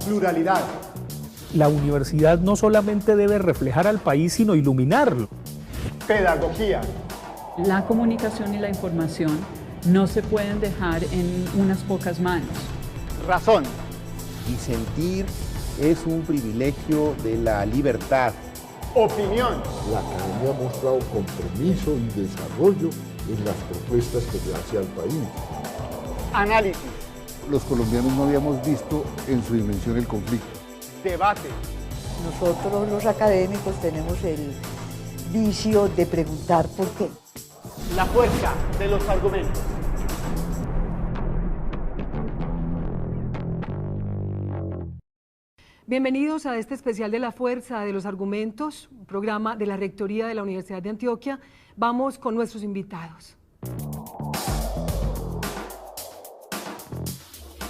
pluralidad. La universidad no solamente debe reflejar al país, sino iluminarlo. Pedagogía. La comunicación y la información no se pueden dejar en unas pocas manos. Razón. Disentir es un privilegio de la libertad. Opinión. La academia ha mostrado compromiso y desarrollo en las propuestas que le hace al país. Análisis. Los colombianos no habíamos visto en su dimensión el conflicto. Debate. Nosotros los académicos tenemos el vicio de preguntar por qué. La fuerza de los argumentos. Bienvenidos a este especial de La Fuerza de los Argumentos, un programa de la Rectoría de la Universidad de Antioquia. Vamos con nuestros invitados.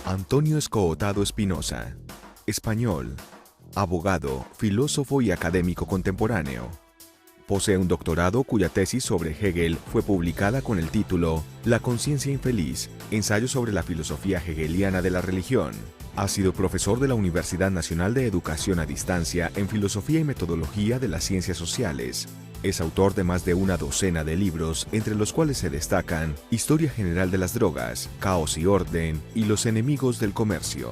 Antonio Escohotado Espinosa, español, abogado, filósofo y académico contemporáneo. Posee un doctorado cuya tesis sobre Hegel fue publicada con el título La conciencia infeliz, ensayo sobre la filosofía hegeliana de la religión. Ha sido profesor de la Universidad Nacional de Educación a Distancia en Filosofía y Metodología de las Ciencias Sociales. Es autor de más de una docena de libros, entre los cuales se destacan Historia General de las Drogas, Caos y Orden y Los Enemigos del Comercio.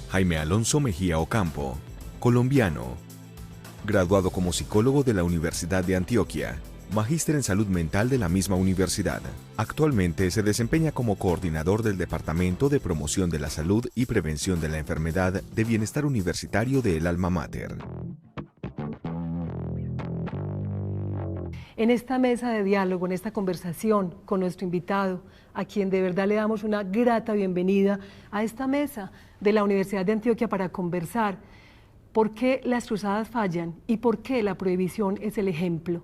Jaime Alonso Mejía Ocampo, colombiano, graduado como psicólogo de la Universidad de Antioquia, magíster en salud mental de la misma universidad. Actualmente se desempeña como coordinador del Departamento de Promoción de la Salud y Prevención de la Enfermedad de Bienestar Universitario de El Alma Mater. En esta mesa de diálogo, en esta conversación con nuestro invitado, a quien de verdad le damos una grata bienvenida a esta mesa de la Universidad de Antioquia para conversar por qué las cruzadas fallan y por qué la prohibición es el ejemplo.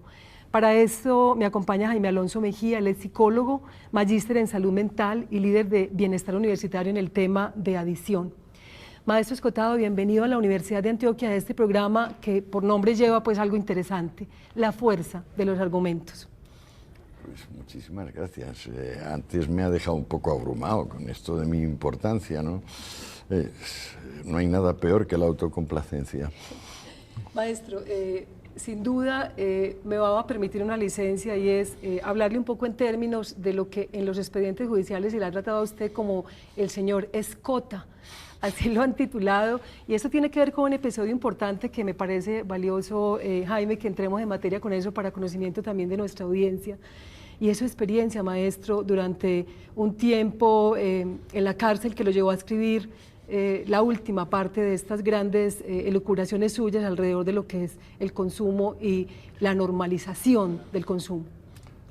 Para esto me acompaña Jaime Alonso Mejía, él es psicólogo, magíster en salud mental y líder de bienestar universitario en el tema de adicción. Maestro Escohotado, bienvenido a la Universidad de Antioquia, a este programa que por nombre lleva pues algo interesante, la fuerza de los argumentos. Pues muchísimas gracias. Antes me ha dejado un poco abrumado con esto de mi importancia, ¿no? No hay nada peor que la autocomplacencia. Maestro, sin duda me va a permitir una licencia y es hablarle un poco en términos de lo que en los expedientes judiciales se le ha tratado a usted como el señor Escota. Así lo han titulado, y esto tiene que ver con un episodio importante que me parece valioso, Jaime, que entremos en materia con eso para conocimiento también de nuestra audiencia. Y es su experiencia, maestro, durante un tiempo en la cárcel que lo llevó a escribir la última parte de estas grandes elucubraciones suyas alrededor de lo que es el consumo y la normalización del consumo.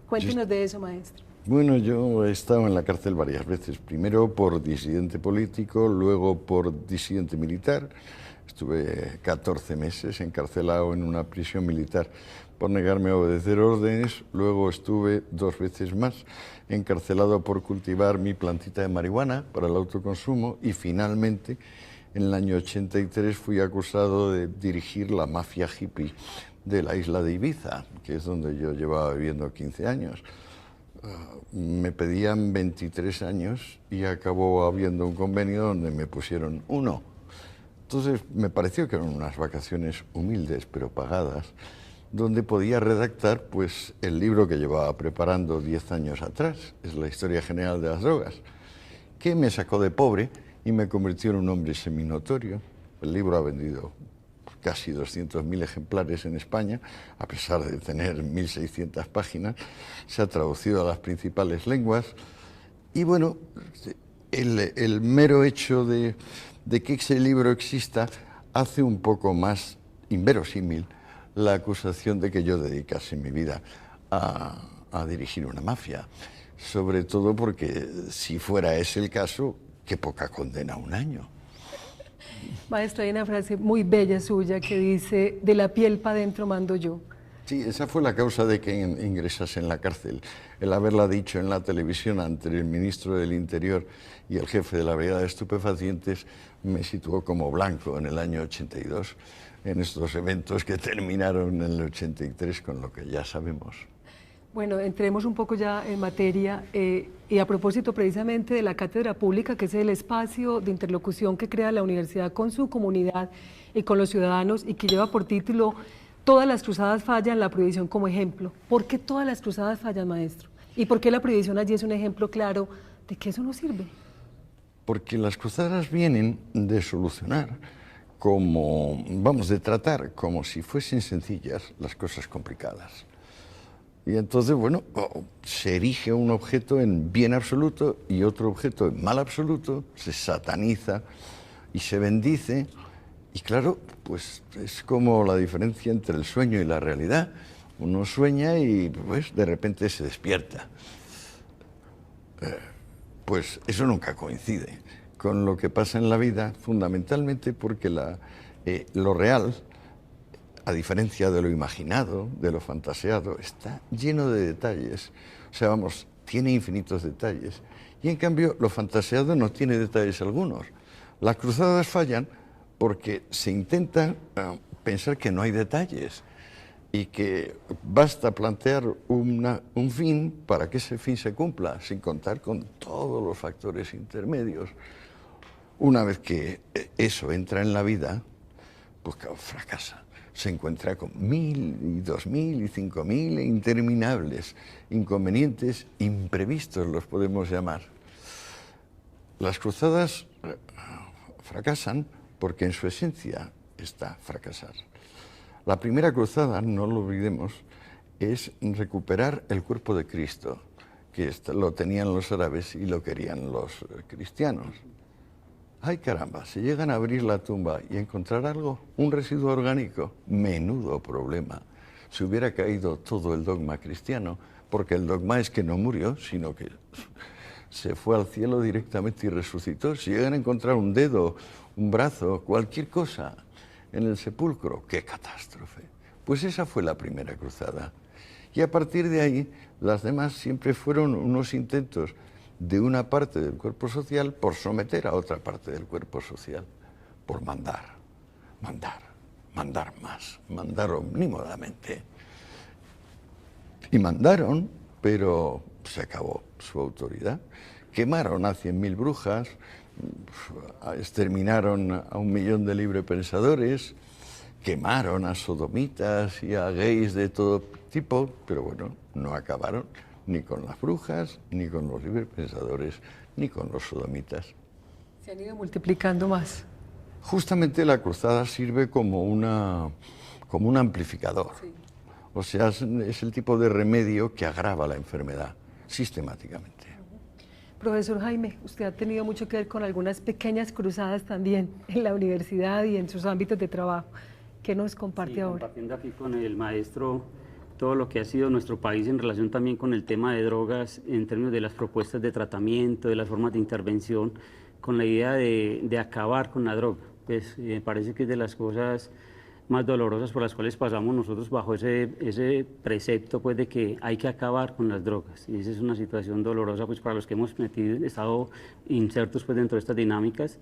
Cuéntenos de eso, maestro. Bueno, yo he estado en la cárcel varias veces, primero por disidente político, luego por disidente militar. Estuve 14 meses encarcelado en una prisión militar por negarme a obedecer órdenes, luego estuve 2 veces más encarcelado por cultivar mi plantita de marihuana para el autoconsumo y finalmente en el año 83 fui acusado de dirigir la mafia hippie de la isla de Ibiza, que es donde yo llevaba viviendo 15 años. Me pedían 23 años y acabó habiendo un convenio donde me pusieron 1. Entonces me pareció que eran unas vacaciones humildes pero pagadas, donde podía redactar pues el libro que llevaba preparando 10 años atrás, es la Historia General de las Drogas, que me sacó de pobre y me convirtió en un hombre seminotorio. El libro ha vendido casi 200.000 ejemplares en España, a pesar de tener 1.600 páginas, se ha traducido a las principales lenguas y bueno, el mero hecho de que ese libro exista hace un poco más inverosímil la acusación de que yo dedicase mi vida a dirigir una mafia, sobre todo porque si fuera ese el caso, qué poca condena, 1 año. Maestro, hay una frase muy bella suya que dice, de la piel para adentro mando yo. Sí, esa fue la causa de que ingresase en la cárcel. El haberla dicho en la televisión ante el ministro del Interior y el jefe de la Brigada de Estupefacientes me situó como blanco en el año 82, en estos eventos que terminaron en el 83 con lo que ya sabemos. Bueno, entremos un poco ya en materia y a propósito precisamente de la Cátedra Pública, que es el espacio de interlocución que crea la universidad con su comunidad y con los ciudadanos y que lleva por título Todas las cruzadas fallan, la prohibición como ejemplo. ¿Por qué todas las cruzadas fallan, maestro? ¿Y por qué la prohibición allí es un ejemplo claro de que eso no sirve? Porque las cruzadas vienen de solucionar de tratar como si fuesen sencillas las cosas complicadas. Y entonces, bueno, se erige un objeto en bien absoluto y otro objeto en mal absoluto, se sataniza y se bendice. Y claro, pues es como la diferencia entre el sueño y la realidad. Uno sueña y pues de repente se despierta. Pues eso nunca coincide con lo que pasa en la vida, fundamentalmente porque lo real, a diferencia de lo imaginado, de lo fantaseado, está lleno de detalles. O sea, vamos, tiene infinitos detalles. Y en cambio, lo fantaseado no tiene detalles algunos. Las cruzadas fallan porque se intenta pensar que no hay detalles y que basta plantear un fin para que ese fin se cumpla, sin contar con todos los factores intermedios. Una vez que eso entra en la vida, pues claro, fracasa. Se encuentra con 1000 y 2000 y 5000 interminables inconvenientes imprevistos, los podemos llamar. Las cruzadas fracasan porque en su esencia está fracasar. La primera cruzada, no lo olvidemos, es recuperar el cuerpo de Cristo, que lo tenían los árabes y lo querían los cristianos. ¡Ay, caramba! Si llegan a abrir la tumba y encontrar algo, un residuo orgánico, menudo problema. Se hubiera caído todo el dogma cristiano, porque el dogma es que no murió, sino que se fue al cielo directamente y resucitó. Si llegan a encontrar un dedo, un brazo, cualquier cosa en el sepulcro, ¡qué catástrofe! Pues esa fue la primera cruzada. Y a partir de ahí, las demás siempre fueron unos intentos de una parte del cuerpo social por someter a otra parte del cuerpo social, por mandar más, mandar omnímodamente. Y mandaron, pero se acabó su autoridad. Quemaron a 100.000 brujas, exterminaron a 1 millón de librepensadores, quemaron a sodomitas y a gays de todo tipo, pero bueno, no acabaron ni con las brujas, ni con los librepensadores, ni con los sodomitas. Se han ido multiplicando más. Justamente la cruzada sirve como un amplificador. Sí. O sea, es el tipo de remedio que agrava la enfermedad sistemáticamente. Profesor Jaime, usted ha tenido mucho que ver con algunas pequeñas cruzadas también en la universidad y en sus ámbitos de trabajo. ¿Qué nos comparte ahora? Compartiendo aquí con el maestro todo lo que ha sido nuestro país en relación también con el tema de drogas, en términos de las propuestas de tratamiento, de las formas de intervención, con la idea de acabar con la droga. Pues me parece que es de las cosas más dolorosas por las cuales pasamos nosotros bajo ese precepto pues, de que hay que acabar con las drogas. Y esa es una situación dolorosa pues, para los que hemos estado insertos pues, dentro de estas dinámicas,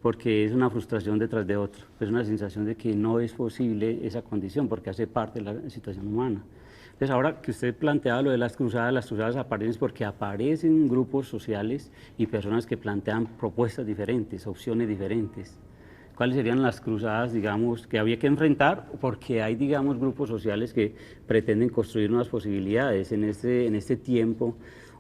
porque es una frustración detrás de otra, es una sensación de que no es posible esa condición, porque hace parte de la situación humana. Entonces, ahora que usted planteaba lo de las cruzadas aparecen porque aparecen grupos sociales y personas que plantean propuestas diferentes, opciones diferentes. ¿Cuáles serían las cruzadas, digamos, que había que enfrentar? Porque hay, digamos, grupos sociales que pretenden construir nuevas posibilidades. En este tiempo,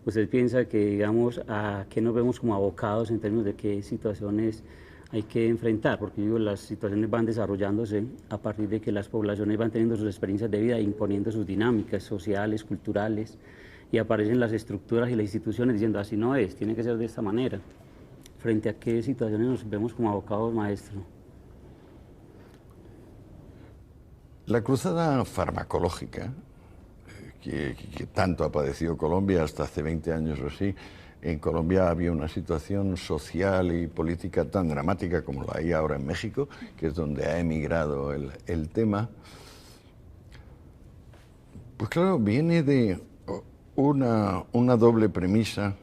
¿usted piensa que, digamos, a qué nos vemos como abocados en términos de qué situaciones hay que enfrentar? Porque digo, las situaciones van desarrollándose a partir de que las poblaciones van teniendo sus experiencias de vida, imponiendo sus dinámicas sociales, culturales, y aparecen las estructuras y las instituciones diciendo así no es, tiene que ser de esta manera. ¿Frente a qué situaciones nos vemos como abocados, maestro? La cruzada farmacológica, que tanto ha padecido Colombia hasta hace 20 años o así, en Colombia había una situación social y política tan dramática como la hay ahora en México, que es donde ha emigrado el tema. Pues claro, viene de una doble premisa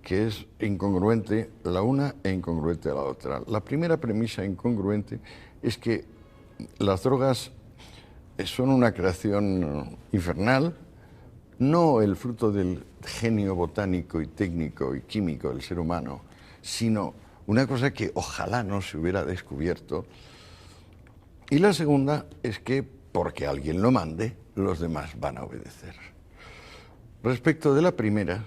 que es incongruente la una e incongruente la otra. La primera premisa incongruente es que las drogas son una creación infernal, no el fruto del genio botánico y técnico y químico del ser humano, sino una cosa que ojalá no se hubiera descubierto. Y la segunda es que, porque alguien lo mande, los demás van a obedecer. Respecto de la primera,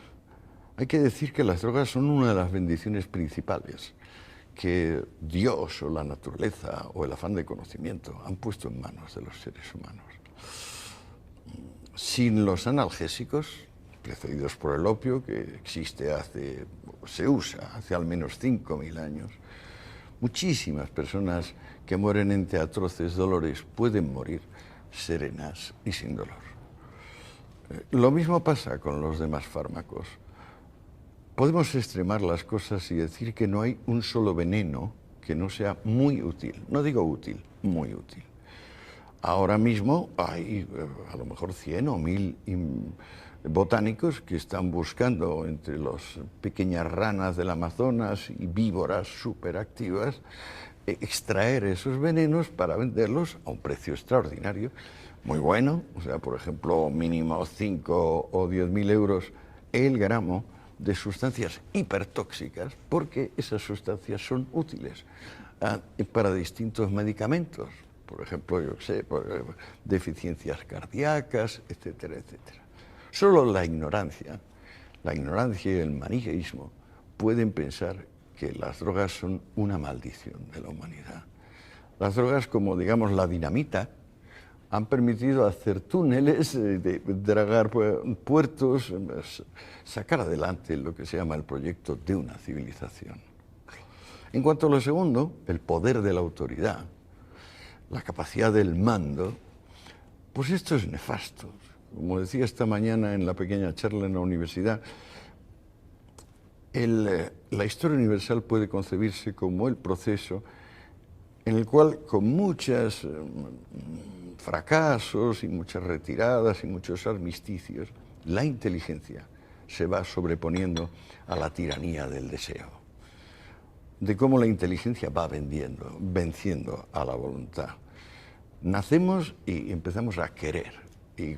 hay que decir que las drogas son una de las bendiciones principales que Dios o la naturaleza o el afán de conocimiento han puesto en manos de los seres humanos. Sin los analgésicos, precedidos por el opio, que se usa hace al menos 5.000 años, muchísimas personas que mueren entre atroces dolores pueden morir serenas y sin dolor. Lo mismo pasa con los demás fármacos. Podemos extremar las cosas y decir que no hay un solo veneno que no sea muy útil. No digo útil, muy útil. Ahora mismo hay a lo mejor 100 o 1000 botánicos que están buscando entre las pequeñas ranas del Amazonas y víboras superactivas extraer esos venenos para venderlos a un precio extraordinario, muy bueno, o sea, por ejemplo, mínimo 5 o 10.000 euros el gramo de sustancias hipertóxicas, porque esas sustancias son útiles para distintos medicamentos, por ejemplo, yo sé, por deficiencias cardíacas, etcétera, etcétera. Solo la ignorancia y el maniqueísmo pueden pensar que las drogas son una maldición de la humanidad. Las drogas, como digamos la dinamita, han permitido hacer túneles, dragar puertos, sacar adelante lo que se llama el proyecto de una civilización. En cuanto a lo segundo, el poder de la autoridad, la capacidad del mando, pues esto es nefasto. Como decía esta mañana en la pequeña charla en la universidad, la historia universal puede concebirse como el proceso en el cual, con muchos fracasos y muchas retiradas y muchos armisticios, la inteligencia se va sobreponiendo a la tiranía del deseo, de cómo la inteligencia va venciendo a la voluntad. Nacemos y empezamos a querer y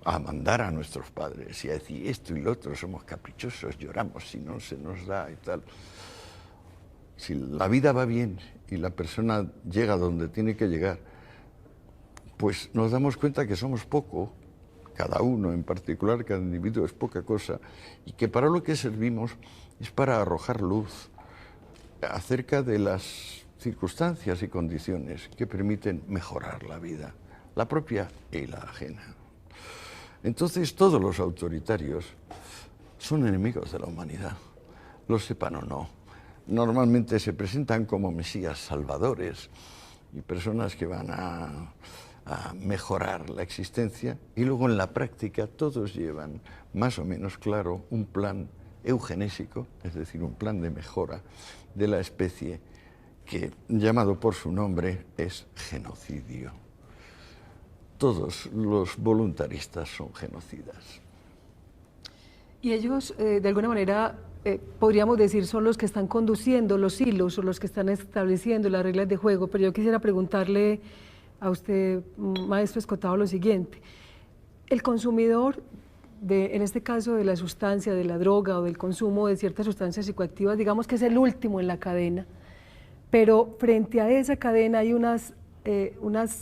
a mandar a nuestros padres y a decir esto y lo otro, somos caprichosos, lloramos si no se nos da y tal. Si la vida va bien y la persona llega donde tiene que llegar, pues nos damos cuenta que somos poco, cada uno en particular, cada individuo es poca cosa, y que para lo que servimos es para arrojar luz acerca de las circunstancias y condiciones que permiten mejorar la vida, la propia y la ajena. Entonces todos los autoritarios son enemigos de la humanidad, lo sepan o no. Normalmente se presentan como mesías salvadores y personas que van a mejorar la existencia, y luego en la práctica todos llevan más o menos claro un plan eugenésico, es decir, un plan de mejora de la especie que, llamado por su nombre, es genocidio. Todos los voluntaristas son genocidas. Y ellos, de alguna manera, podríamos decir, son los que están conduciendo los hilos o los que están estableciendo las reglas de juego. Pero yo quisiera preguntarle a usted, maestro Escotado, lo siguiente. El consumidor, en este caso de la sustancia, de la droga o del consumo de ciertas sustancias psicoactivas, digamos que es el último en la cadena, pero frente a esa cadena hay unas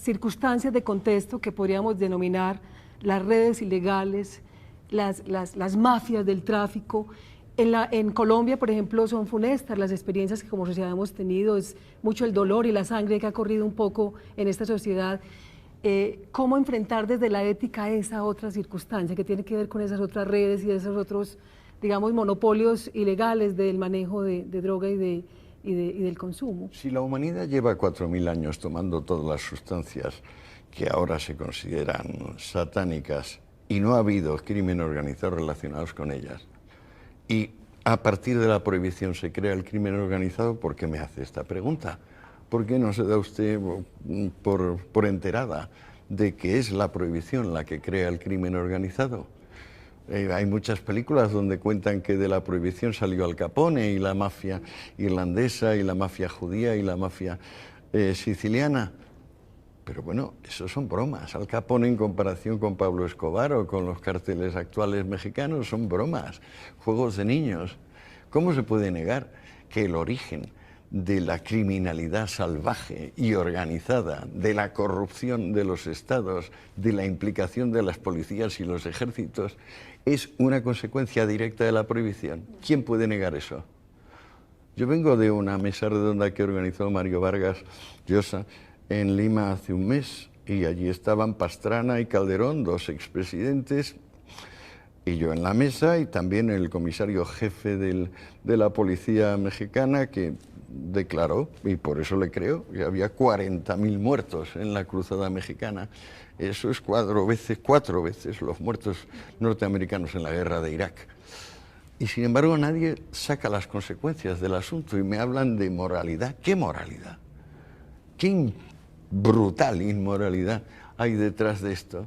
circunstancias de contexto que podríamos denominar las redes ilegales, las mafias del tráfico. En Colombia, por ejemplo, son funestas las experiencias que como sociedad hemos tenido, es mucho el dolor y la sangre que ha corrido un poco en esta sociedad. ¿Cómo enfrentar desde la ética esa otra circunstancia que tiene que ver con esas otras redes y esos otros, digamos, monopolios ilegales del manejo de droga y del consumo? Si la humanidad lleva 4.000 años tomando todas las sustancias que ahora se consideran satánicas y no ha habido crimen organizado relacionados con ellas, y a partir de la prohibición se crea el crimen organizado, ¿por qué me hace esta pregunta? ¿Por qué no se da usted por enterada de que es la prohibición la que crea el crimen organizado? Hay muchas películas donde cuentan que de la prohibición salió Al Capone y la mafia irlandesa y la mafia judía y la mafia siciliana. Pero bueno, eso son bromas. Al Capone en comparación con Pablo Escobar o con los cárteles actuales mexicanos son bromas, juegos de niños. ¿Cómo se puede negar que el origen de la criminalidad salvaje y organizada, de la corrupción de los estados, de la implicación de las policías y los ejércitos, es una consecuencia directa de la prohibición? ¿Quién puede negar eso? Yo vengo de una mesa redonda que organizó Mario Vargas Llosa en Lima hace un mes, y allí estaban Pastrana y Calderón, dos expresidentes, y yo en la mesa, y también el comisario jefe de la policía mexicana, que declaró, y por eso le creo, que había 40.000 muertos en la cruzada mexicana. Eso es cuatro veces los muertos norteamericanos en la guerra de Irak. Y sin embargo nadie saca las consecuencias del asunto y me hablan de moralidad. ¿Qué moralidad? ¿Qué brutal inmoralidad hay detrás de esto?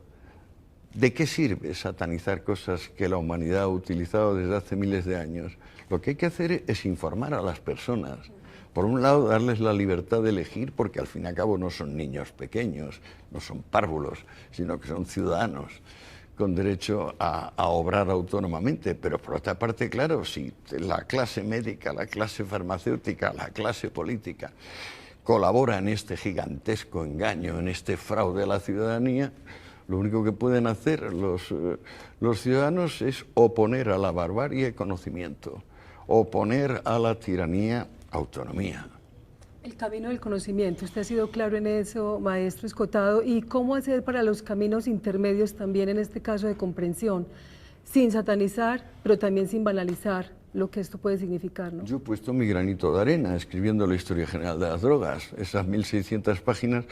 ¿De qué sirve satanizar cosas que la humanidad ha utilizado desde hace miles de años? Lo que hay que hacer es informar a las personas. Por un lado, darles la libertad de elegir, porque al fin y al cabo no son niños pequeños, no son párvulos, sino que son ciudadanos con derecho a obrar autónomamente. Pero por otra parte, claro, si la clase médica, la clase farmacéutica, la clase política colabora en este gigantesco engaño, en este fraude a la ciudadanía, lo único que pueden hacer los ciudadanos es oponer a la barbarie conocimiento, oponer a la tiranía autonomía. El camino del conocimiento, usted ha sido claro en eso, maestro Escotado, y cómo hacer para los caminos intermedios también en este caso de comprensión, sin satanizar, pero también sin banalizar lo que esto puede significar, ¿no? Yo he puesto mi granito de arena escribiendo la historia general de las drogas, esas 1.600 páginas.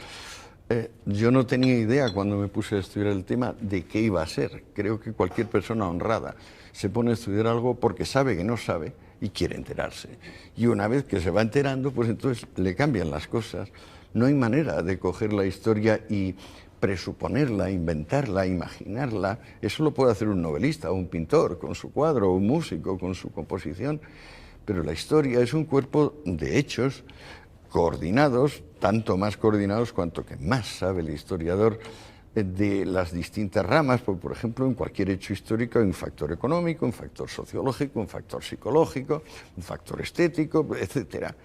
Yo no tenía idea cuando me puse a estudiar el tema de qué iba a ser. Creo que cualquier persona honrada se pone a estudiar algo porque sabe que no sabe y quiere enterarse. Y una vez que se va enterando, pues entonces le cambian las cosas. No hay manera de coger la historia y presuponerla, inventarla, imaginarla. Eso lo puede hacer un novelista, o un pintor con su cuadro, o un músico con su composición. Pero la historia es un cuerpo de hechos coordinados, tanto más coordinados cuanto que más sabe el historiador de las distintas ramas. Porque, por ejemplo, en cualquier hecho histórico hay un factor económico, un factor sociológico, un factor psicológico, un factor estético, etcétera.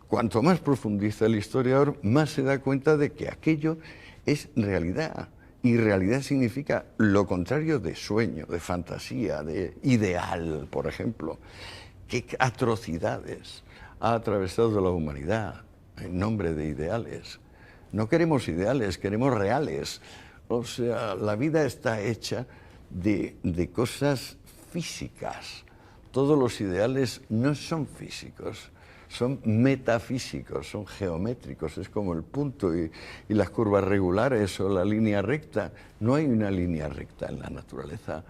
Cuanto más profundiza el historiador, más se da cuenta de que aquello es realidad. Y realidad significa lo contrario de sueño, de fantasía, de ideal, por ejemplo. ¿Qué atrocidades ha atravesado la humanidad en nombre de ideales? No queremos ideales, queremos reales. O sea, la vida está hecha de cosas físicas. Todos los ideales no son físicos, son metafísicos, son geométricos. Es como el punto y las curvas regulares o la línea recta. No hay una línea recta en la naturaleza.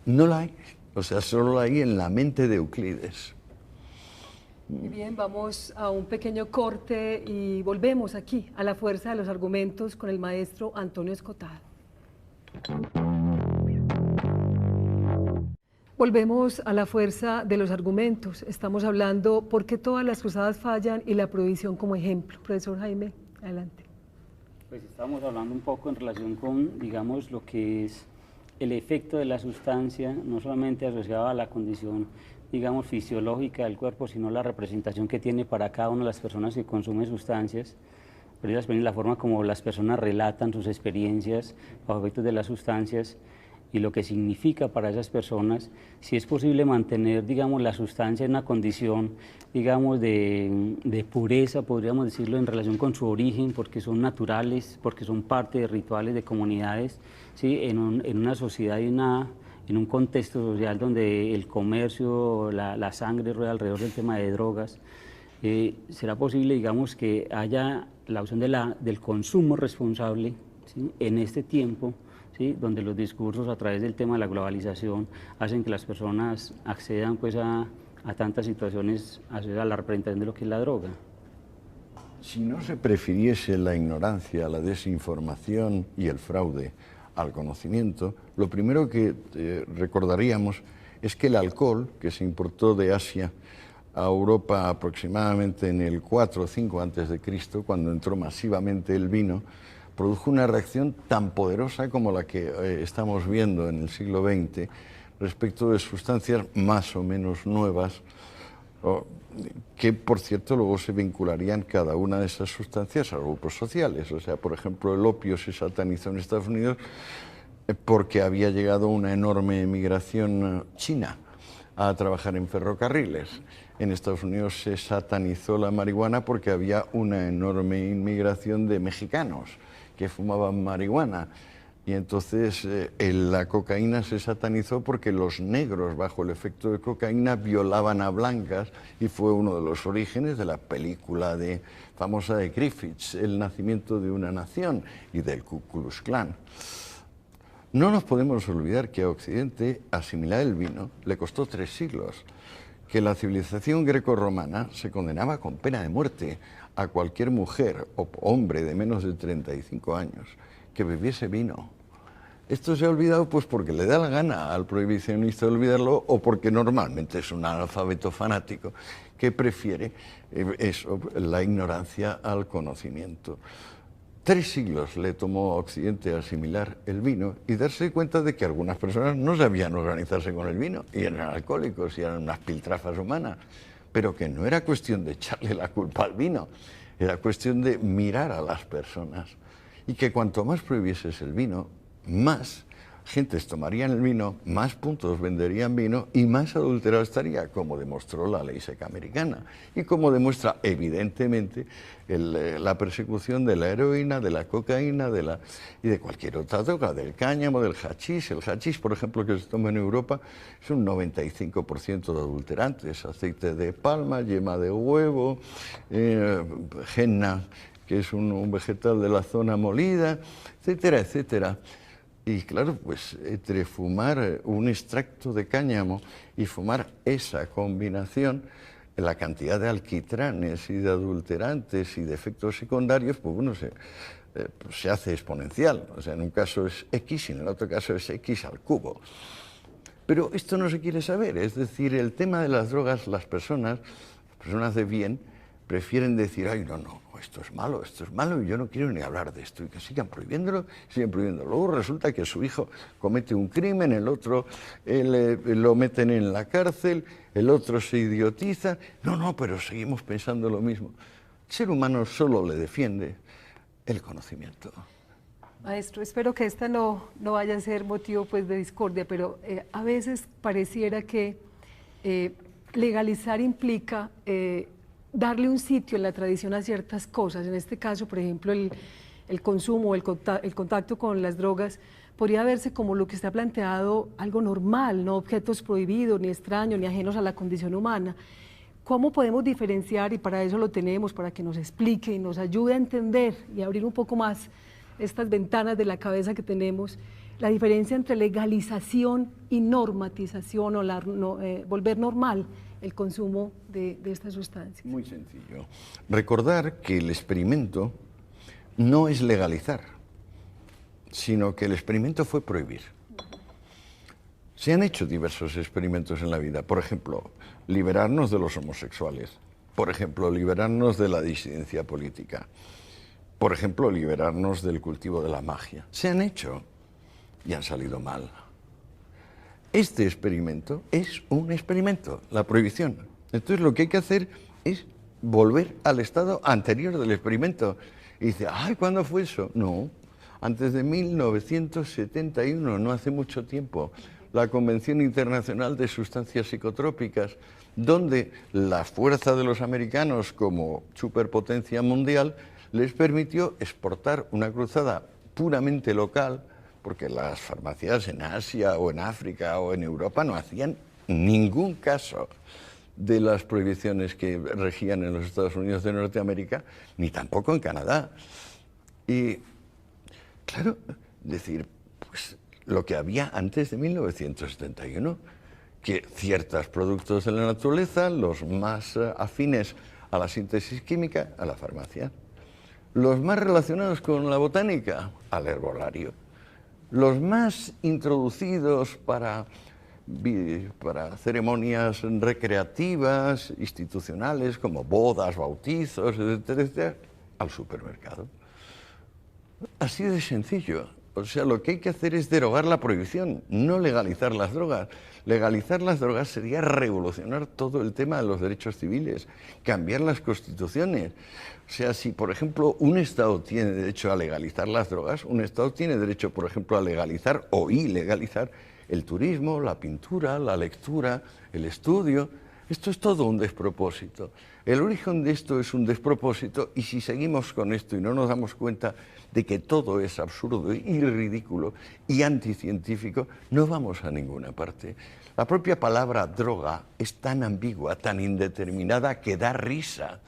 No la hay. O sea, solo la hay en la mente de Euclides. Muy bien, vamos a un pequeño corte y volvemos aquí a la fuerza de los argumentos con el maestro Antonio Escotado. Volvemos a la fuerza de los argumentos. Estamos hablando por qué todas las cruzadas fallan y la prohibición como ejemplo. Profesor Jaime, adelante. Pues estamos hablando un poco en relación con, digamos, lo que es el efecto de la sustancia, no solamente asociado a la condición, digamos, fisiológica del cuerpo, sino la representación que tiene para cada una de las personas que consumen sustancias, pero la forma como las personas relatan sus experiencias bajo efectos de las sustancias y lo que significa para esas personas, si es posible mantener, digamos, la sustancia en una condición, digamos, de pureza, podríamos decirlo, en relación con su origen, porque son naturales, porque son parte de rituales de comunidades, ¿sí? En una sociedad y en un contexto social donde el comercio, la sangre rueda alrededor del tema de drogas. ¿Será posible, digamos, que haya la opción del consumo responsable, ¿sí? En este tiempo, ¿sí? Donde los discursos a través del tema de la globalización hacen que las personas accedan, pues, a tantas situaciones a la representación de lo que es la droga? Si no se prefiriese la ignorancia, la desinformación y el fraude al conocimiento, lo primero que recordaríamos es que el alcohol que se importó de Asia a Europa aproximadamente en el 4 o 5 antes de Cristo, cuando entró masivamente el vino, produjo una reacción tan poderosa como la que estamos viendo en el siglo XX respecto de sustancias más o menos nuevas, que por cierto luego se vincularían cada una de esas sustancias a grupos sociales. O sea, por ejemplo, el opio se satanizó en Estados Unidos porque había llegado una enorme emigración china a trabajar en ferrocarriles. En Estados Unidos se satanizó la marihuana porque había una enorme inmigración de mexicanos que fumaban marihuana. Y entonces la cocaína se satanizó porque los negros bajo el efecto de cocaína violaban a blancas, y fue uno de los orígenes de la película famosa de Griffiths, El nacimiento de una nación, y del Ku Klux Klan. No nos podemos olvidar que a Occidente asimilar el vino le costó 3 siglos, que la civilización grecorromana se condenaba con pena de muerte a cualquier mujer o hombre de menos de 35 años que bebiese vino. Esto se ha olvidado pues porque le da la gana al prohibicionista olvidarlo, o porque normalmente es un analfabeto fanático que prefiere la ignorancia al conocimiento. 3 siglos le tomó a Occidente asimilar el vino y darse cuenta de que algunas personas no sabían organizarse con el vino y eran alcohólicos y eran unas piltrafas humanas, pero que no era cuestión de echarle la culpa al vino, era cuestión de mirar a las personas, y que cuanto más prohibieses el vino, más gentes tomarían el vino, más puntos venderían vino y más adulterado estaría, como demostró la ley seca americana y como demuestra evidentemente la persecución de la heroína, de la cocaína y de cualquier otra droga, del cáñamo, del hachís. El hachís, por ejemplo, que se toma en Europa, es un 95% de adulterantes: aceite de palma, yema de huevo, henna, que es un vegetal de la zona molida, etcétera, etcétera. Y claro, pues entre fumar un extracto de cáñamo y fumar esa combinación, la cantidad de alquitranes y de adulterantes y de efectos secundarios, pues bueno, se hace exponencial. O sea, en un caso es X y en el otro caso es X al cubo. Pero esto no se quiere saber. Es decir, el tema de las drogas, las personas de bien, prefieren decir: ay, no, esto es malo y yo no quiero ni hablar de esto, y que sigan prohibiéndolo. Luego resulta que su hijo comete un crimen, el otro lo meten en la cárcel, el otro se idiotiza. No, pero seguimos pensando lo mismo. El ser humano solo le defiende el conocimiento. Maestro, espero que esta no vaya a ser motivo pues, de discordia, pero a veces pareciera que legalizar implica darle un sitio en la tradición a ciertas cosas. En este caso, por ejemplo, el consumo, el contacto con las drogas, podría verse como lo que está planteado algo normal, no objetos prohibidos, ni extraños, ni ajenos a la condición humana. ¿Cómo podemos diferenciar, y para eso lo tenemos, para que nos explique y nos ayude a entender y abrir un poco más estas ventanas de la cabeza que tenemos, la diferencia entre legalización y normatización, o volver normal el consumo de estas sustancias? Muy sencillo. Recordar que el experimento no es legalizar, sino que el experimento fue prohibir. Se han hecho diversos experimentos en la vida. Por ejemplo, liberarnos de los homosexuales. Por ejemplo, liberarnos de la disidencia política. Por ejemplo, liberarnos del cultivo de la magia. Se han hecho y han salido mal. Este experimento es un experimento, la prohibición. Entonces lo que hay que hacer es volver al estado anterior del experimento. Y dice: ay, ¿cuándo fue eso? No, antes de 1971, no hace mucho tiempo, la Convención Internacional de Sustancias Psicotrópicas, donde la fuerza de los americanos como superpotencia mundial les permitió exportar una cruzada puramente local, porque las farmacias en Asia o en África o en Europa no hacían ningún caso de las prohibiciones que regían en los Estados Unidos de Norteamérica, ni tampoco en Canadá. Y claro, decir, pues lo que había antes de 1971, que ciertos productos de la naturaleza, los más afines a la síntesis química, a la farmacia, los más relacionados con la botánica, al herbolario, los más introducidos para para ceremonias recreativas, institucionales, como bodas, bautizos, etcétera, etcétera, al supermercado. Así de sencillo. O sea, lo que hay que hacer es derogar la prohibición, no legalizar las drogas. Legalizar las drogas sería revolucionar todo el tema de los derechos civiles, cambiar las constituciones. O sea, si, por ejemplo, un Estado tiene derecho a legalizar las drogas, un Estado tiene derecho, por ejemplo, a legalizar o ilegalizar el turismo, la pintura, la lectura, el estudio. Esto es todo un despropósito. El origen de esto es un despropósito y si seguimos con esto y no nos damos cuenta de que todo es absurdo y ridículo y anticientífico, no vamos a ninguna parte. La propia palabra droga es tan ambigua, tan indeterminada que da risa.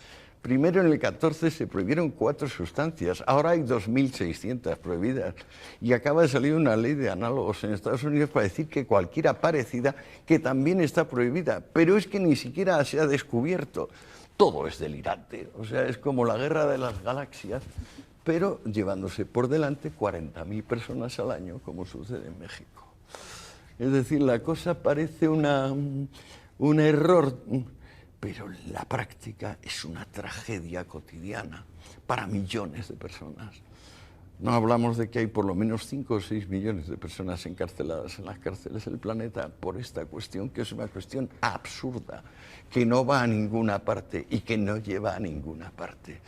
Primero en el 14 se prohibieron 4 sustancias, ahora hay 2.600 prohibidas y acaba de salir una ley de análogos en Estados Unidos para decir que cualquiera parecida que también está prohibida, pero es que ni siquiera se ha descubierto. Todo es delirante, o sea, es como la guerra de las galaxias, pero llevándose por delante 40.000 personas al año, como sucede en México. Es decir, la cosa parece un error, pero la práctica es una tragedia cotidiana para millones de personas. No hablamos de que hay por lo menos 5 o 6 millones de personas encarceladas en las cárceles del planeta por esta cuestión, que es una cuestión absurda, que no va a ninguna parte y que no lleva a ninguna parte,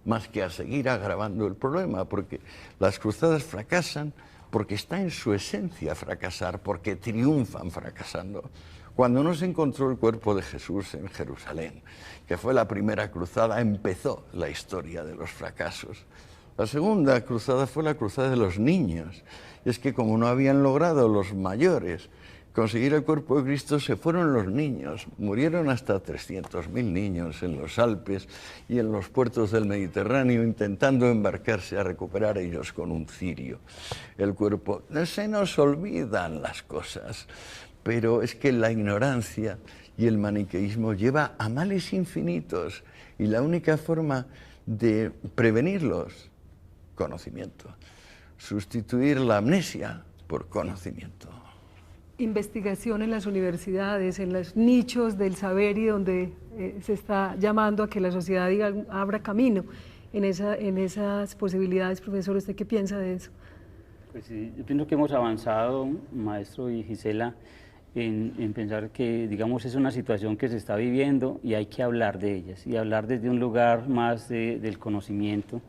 más que a seguir agravando el problema, porque las cruzadas fracasan, porque está en su esencia fracasar, porque triunfan fracasando. Cuando no se encontró el cuerpo de Jesús en Jerusalén, que fue la primera cruzada, empezó la historia de los fracasos. La segunda cruzada fue la cruzada de los niños. Y es que como no habían logrado los mayores conseguir el cuerpo de Cristo, se fueron los niños. Murieron hasta 300.000 niños en los Alpes y en los puertos del Mediterráneo intentando embarcarse a recuperar ellos con un cirio el cuerpo. Se nos olvidan las cosas, pero es que la ignorancia y el maniqueísmo lleva a males infinitos y la única forma de prevenirlos, conocimiento. Sustituir la amnesia por conocimiento. Investigación en las universidades, en los nichos del saber y donde se está llamando a que la sociedad abra camino en esas posibilidades. Profesor, ¿usted qué piensa de eso? Pues sí, yo pienso que hemos avanzado, maestro y Gisela, en pensar que, digamos, es una situación que se está viviendo y hay que hablar de ellas y hablar desde un lugar más del conocimiento,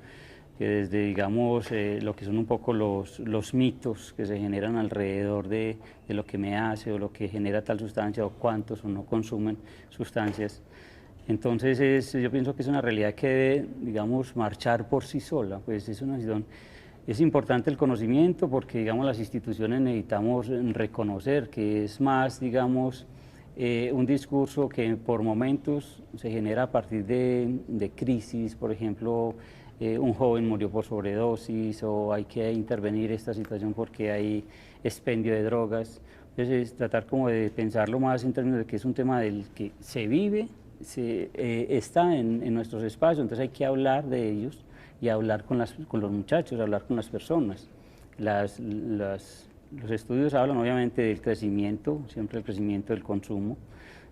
que desde, digamos, lo que son un poco los mitos que se generan alrededor de lo que me hace o lo que genera tal sustancia o cuántos o no consumen sustancias. Entonces yo pienso que es una realidad que debe, digamos, marchar por sí sola, pues es una situación. Es importante el conocimiento porque, digamos, las instituciones necesitamos reconocer que es más, digamos, un discurso que por momentos se genera a partir de crisis, por ejemplo, un joven murió por sobredosis o hay que intervenir esta situación porque hay expendio de drogas. Entonces es tratar como de pensarlo más en términos de que es un tema del que se vive, está en nuestros espacios, entonces hay que hablar de ellos y hablar con los muchachos, hablar con las personas. Los estudios hablan obviamente del crecimiento, siempre el crecimiento del consumo,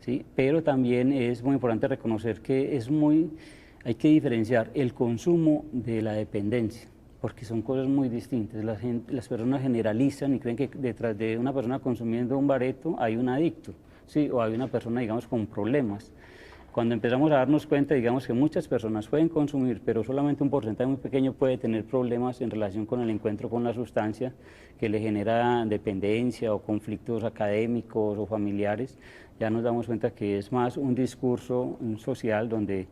¿sí? Pero también es muy importante reconocer que hay que diferenciar el consumo de la dependencia, porque son cosas muy distintas. Las personas generalizan y creen que detrás de una persona consumiendo un bareto hay un adicto, ¿sí? O hay una persona, digamos, con problemas. Cuando empezamos a darnos cuenta, digamos, que muchas personas pueden consumir, pero solamente un porcentaje muy pequeño puede tener problemas en relación con el encuentro con la sustancia que le genera dependencia o conflictos académicos o familiares, ya nos damos cuenta que es más un discurso social donde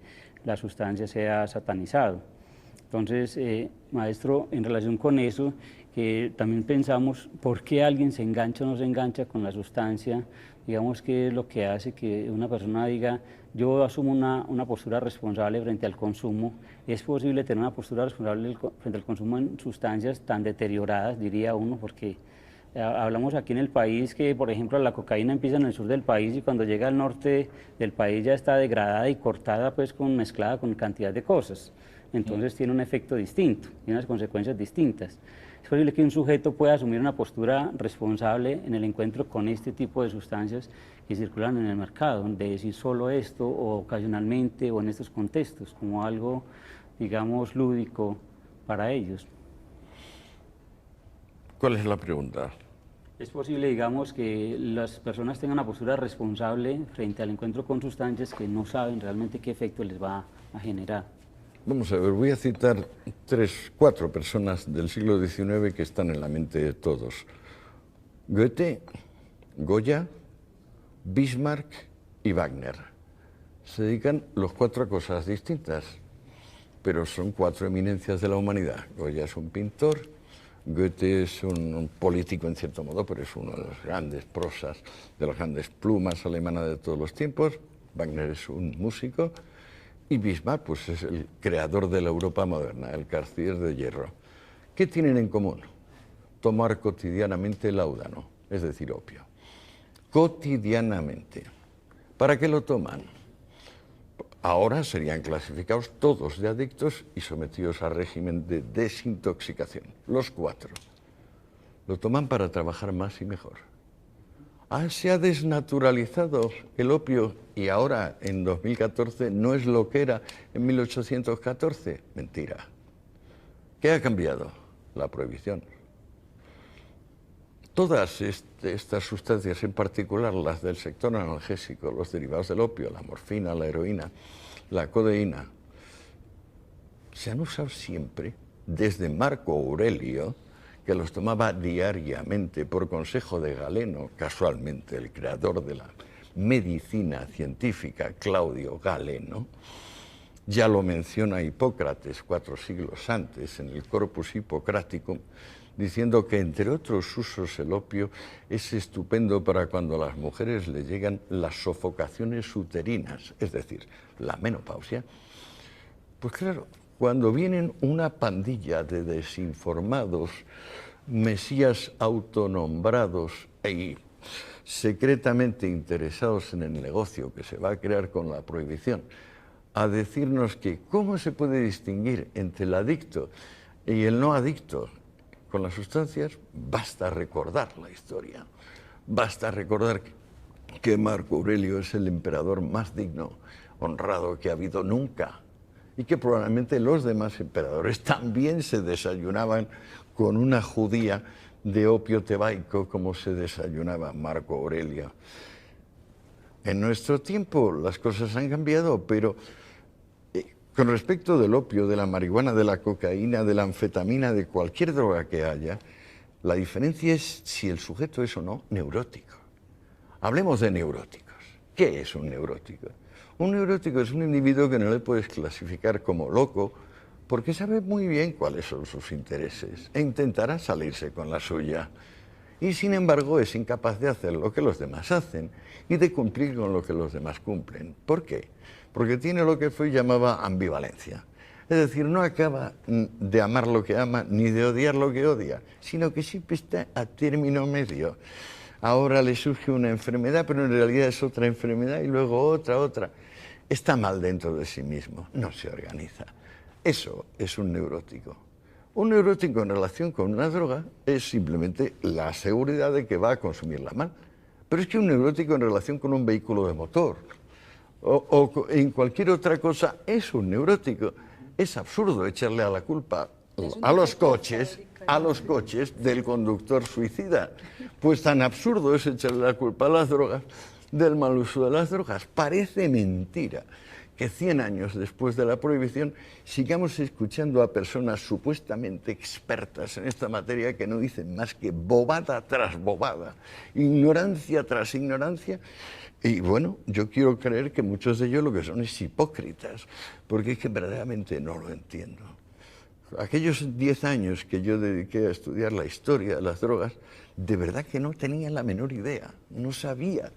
la sustancia sea satanizado. Entonces, maestro, en relación con eso, que también pensamos por qué alguien se engancha o no se engancha con la sustancia, digamos, qué es lo que hace que una persona diga, yo asumo una postura responsable frente al consumo. Es posible tener una postura responsable frente al consumo en sustancias tan deterioradas, diría uno, porque hablamos aquí en el país que, por ejemplo, la cocaína empieza en el sur del país y cuando llega al norte del país ya está degradada y cortada, pues mezclada con cantidad de cosas. Entonces tiene un efecto distinto, tiene unas consecuencias distintas. es posible que un sujeto pueda asumir una postura responsable en el encuentro con este tipo de sustancias que circulan en el mercado, de decir solo esto o ocasionalmente o en estos contextos, como algo, digamos, lúdico para ellos. ¿Cuál es la pregunta? ¿Es posible, digamos, que las personas tengan una postura responsable frente al encuentro con sustancias que no saben realmente qué efecto les va a generar? Vamos a ver, voy a citar 4 personas del siglo XIX que están en la mente de todos. Goethe, Goya, Bismarck y Wagner. Se dedican los 4 a cosas distintas, pero son 4 eminencias de la humanidad. Goya es un pintor, Goethe es un político en cierto modo, pero es uno de los grandes prosas, de las grandes plumas alemanas de todos los tiempos. Wagner es un músico y Bismarck pues, es el creador de la Europa moderna, el Cartier de hierro. ¿Qué tienen en común? Tomar cotidianamente láudano, es decir, opio. Cotidianamente. ¿Para qué lo toman? Ahora serían clasificados todos de adictos y sometidos a régimen de desintoxicación, los 4. Lo toman para trabajar más y mejor. Se ha desnaturalizado el opio y ahora, en 2014, no es lo que era en 1814. Mentira. ¿Qué ha cambiado? La prohibición. Todas estas sustancias, en particular las del sector analgésico, los derivados del opio, la morfina, la heroína, la codeína, se han usado siempre, desde Marco Aurelio, que los tomaba diariamente por consejo de Galeno, casualmente el creador de la medicina científica, Claudio Galeno. Ya lo menciona Hipócrates 4 siglos antes en el Corpus Hippocraticum, diciendo que entre otros usos el opio es estupendo para cuando a las mujeres le llegan las sofocaciones uterinas, es decir, la menopausia. Pues claro, cuando vienen una pandilla de desinformados, mesías autonombrados y secretamente interesados en el negocio que se va a crear con la prohibición, a decirnos que cómo se puede distinguir entre el adicto y el no adicto con las sustancias, basta recordar la historia, basta recordar que Marco Aurelio es el emperador más digno, honrado que ha habido nunca, y que probablemente los demás emperadores también se desayunaban con una judía de opio tebaico como se desayunaba Marco Aurelio. En nuestro tiempo las cosas han cambiado, pero con respecto del opio, de la marihuana, de la cocaína, de la anfetamina, de cualquier droga que haya, la diferencia es si el sujeto es o no neurótico. Hablemos de neuróticos. ¿Qué es un neurótico? Un neurótico es un individuo que no le puedes clasificar como loco porque sabe muy bien cuáles son sus intereses e intentará salirse con la suya. Y sin embargo es incapaz de hacer lo que los demás hacen y de cumplir con lo que los demás cumplen. ¿Por qué? Porque tiene lo que Freud llamaba ambivalencia. Es decir, no acaba de amar lo que ama ni de odiar lo que odia, sino que siempre está a término medio. Ahora le surge una enfermedad, pero en realidad es otra enfermedad y luego otra. Está mal dentro de sí mismo, no se organiza. Eso es un neurótico. Un neurótico en relación con una droga es simplemente la seguridad de que va a consumirla mal. Pero es que un neurótico en relación con un vehículo de motor o en cualquier otra cosa es un neurótico. Es absurdo echarle a la culpa a los coches del conductor suicida. Pues tan absurdo es echarle la culpa a las drogas del mal uso de las drogas. Parece mentira que 100 años después de la prohibición sigamos escuchando a personas supuestamente expertas en esta materia que no dicen más que bobada tras bobada, ignorancia tras ignorancia. Y bueno, yo quiero creer que muchos de ellos lo que son es hipócritas, porque es que verdaderamente no lo entiendo. Aquellos 10 años que yo dediqué a estudiar la historia de las drogas, de verdad que no tenía la menor idea, no sabía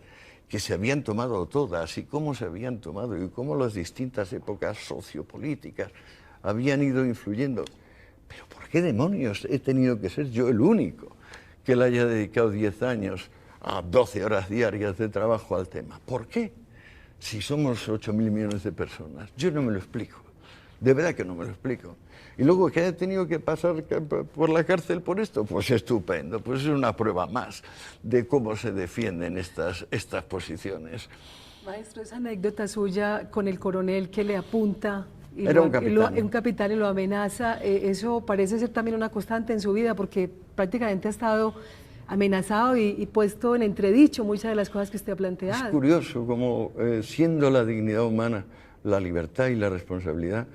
que se habían tomado todas y cómo se habían tomado y cómo las distintas épocas sociopolíticas habían ido influyendo. Pero ¿por qué demonios he tenido que ser yo el único que le haya dedicado 10 años a 12 horas diarias de trabajo al tema? ¿Por qué? Si somos 8.000 millones de personas, yo no me lo explico. De verdad que no me lo explico. Y luego que haya tenido que pasar por la cárcel por esto, pues estupendo, pues es una prueba más de cómo se defienden estas posiciones. Maestro, esa anécdota suya con el coronel que le apunta y Era un capitán. un capitán y lo amenaza, eso parece ser también una constante en su vida porque prácticamente ha estado amenazado y puesto en entredicho muchas de las cosas que usted ha planteado. Es curioso como siendo la dignidad humana, la libertad y la responsabilidad,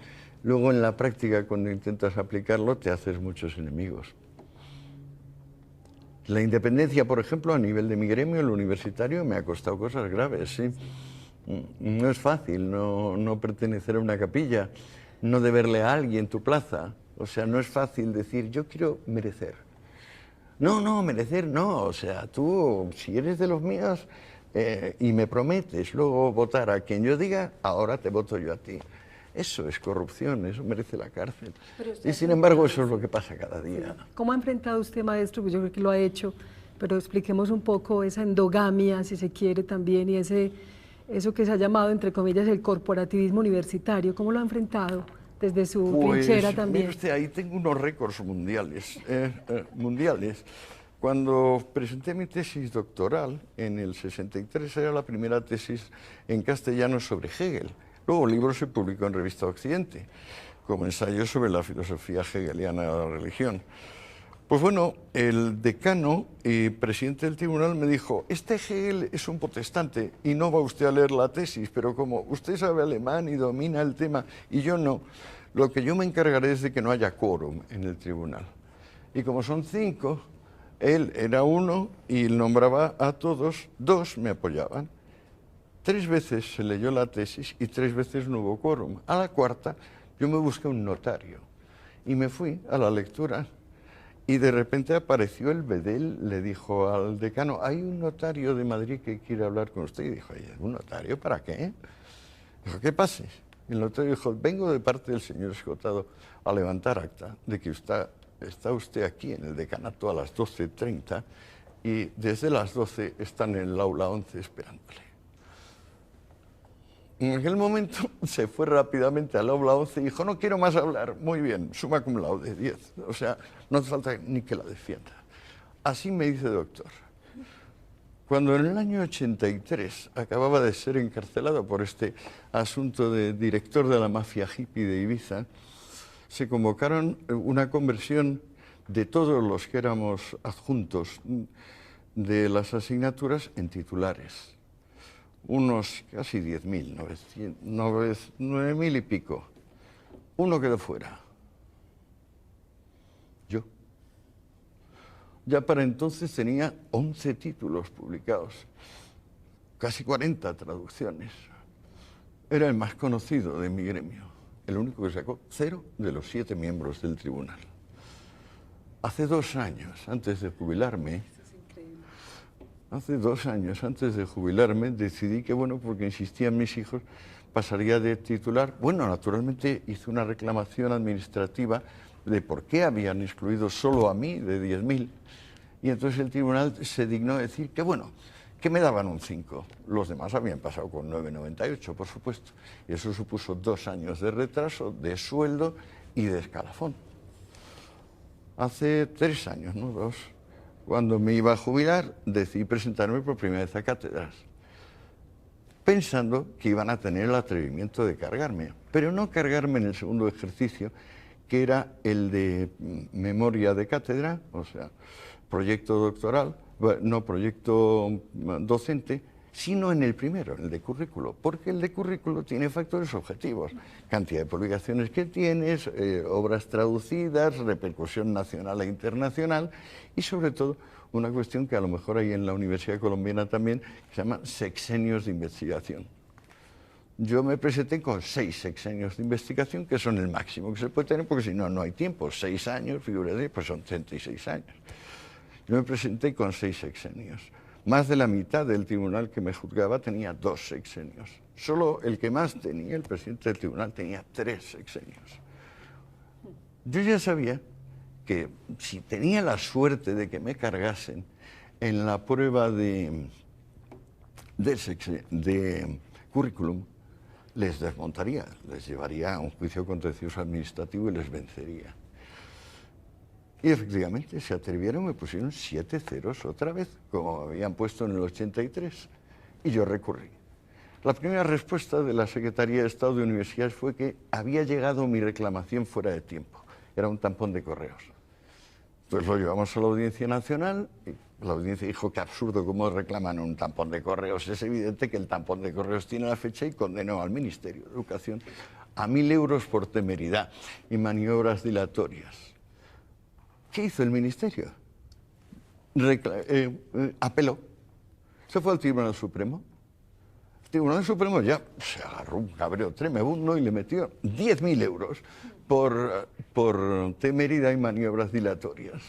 luego en la práctica cuando intentas aplicarlo te haces muchos enemigos. La independencia, por ejemplo, a nivel de mi gremio, el universitario, me ha costado cosas graves, sí. No es fácil no pertenecer a una capilla, no deberle a alguien tu plaza. O sea, no es fácil decir, yo quiero merecer. No, merecer no. O sea, tú, si eres de los míos y me prometes luego votar a quien yo diga, ahora te voto yo a ti. Eso es corrupción, eso merece la cárcel. Y sin embargo, eso es lo que pasa cada día. ¿Cómo ha enfrentado usted, maestro? Pues yo creo que lo ha hecho, pero expliquemos un poco esa endogamia, si se quiere también, y eso que se ha llamado, entre comillas, el corporativismo universitario. ¿Cómo lo ha enfrentado desde su trinchera también? Mire usted, ahí tengo unos récords mundiales. Cuando presenté mi tesis doctoral, en el 63, era la primera tesis en castellano sobre Hegel. Luego el libro se publicó en Revista Occidente, como ensayo sobre la filosofía hegeliana de la religión. Pues bueno, el decano y presidente del tribunal me dijo, este Hegel es un protestante y no va usted a leer la tesis, pero como usted sabe alemán y domina el tema y yo no, lo que yo me encargaré es de que no haya quórum en el tribunal. Y como son 5, él era 1 y nombraba a todos, 2 me apoyaban. 3 veces se leyó la tesis y 3 veces no hubo quórum. A la 4ª yo me busqué un notario y me fui a la lectura y de repente apareció el bedel, le dijo al decano, hay un notario de Madrid que quiere hablar con usted. Y dijo, ¿un notario para qué? Dijo, ¿qué pase? Y el notario dijo, vengo de parte del señor Escotado a levantar acta de que está usted aquí en el decanato a las 12:30 y desde las 12 están en el aula 11 esperándole. En aquel momento se fue rápidamente al aula 11 y dijo, no quiero más hablar. Muy bien, summa cum laude, 10. O sea, no hace falta ni que la defienda. Así me dice doctor. Cuando en el año 83 acababa de ser encarcelado por este asunto de director de la mafia hippie de Ibiza, se convocaron una conversión de todos los que éramos adjuntos de las asignaturas en titulares. Unos casi 10.000, 9.000 y pico. Uno quedó fuera. Yo. Ya para entonces tenía 11 títulos publicados, casi 40 traducciones. Era el más conocido de mi gremio, el único que sacó 0 de los 7 miembros del tribunal. Hace 2 años, antes de jubilarme, decidí que, bueno, porque insistían mis hijos, pasaría de titular. Bueno, naturalmente hice una reclamación administrativa de por qué habían excluido solo a mí de 10.000. Y entonces el tribunal se dignó decir que, bueno, que me daban un 5. Los demás habían pasado con 9,98, por supuesto. Y eso supuso 2 años de retraso, de sueldo y de escalafón. Hace 3 años, ¿no? 2. Cuando me iba a jubilar, decidí presentarme por primera vez a cátedras, pensando que iban a tener el atrevimiento de cargarme, pero no cargarme en el segundo ejercicio, que era el de memoria de cátedra, o sea, proyecto doctoral, no proyecto docente, sino en el primero, el de currículo, porque el de currículo tiene factores objetivos, cantidad de publicaciones que tienes, obras traducidas, repercusión nacional e internacional y sobre todo una cuestión que a lo mejor hay en la Universidad Colombiana también, que se llama sexenios de investigación. Yo me presenté con 6 sexenios de investigación, que son el máximo que se puede tener, porque si no, no hay tiempo. 6 años, figúrate, pues son 36 años. Yo me presenté con 6 sexenios. Más de la mitad del tribunal que me juzgaba tenía 2 sexenios. Solo el que más tenía, el presidente del tribunal, tenía 3 sexenios. Yo ya sabía que si tenía la suerte de que me cargasen en la prueba de currículum, les desmontaría, les llevaría a un juicio contencioso administrativo y les vencería. Y efectivamente se atrevieron, me pusieron 7 ceros otra vez, como me habían puesto en el 83, y yo recurrí. La primera respuesta de la Secretaría de Estado de Universidades fue que había llegado mi reclamación fuera de tiempo, era un tampón de correos. Pues lo llevamos a la Audiencia Nacional y la audiencia dijo que absurdo, cómo reclaman un tampón de correos. Es evidente que el tampón de correos tiene la fecha y condenó al Ministerio de Educación a 1.000 euros por temeridad y maniobras dilatorias. ¿Qué hizo el Ministerio? Apeló. Se fue al Tribunal Supremo. El Tribunal Supremo ya se agarró un cabreo tremebundo y le metió 10.000 euros por temeridad y maniobras dilatorias.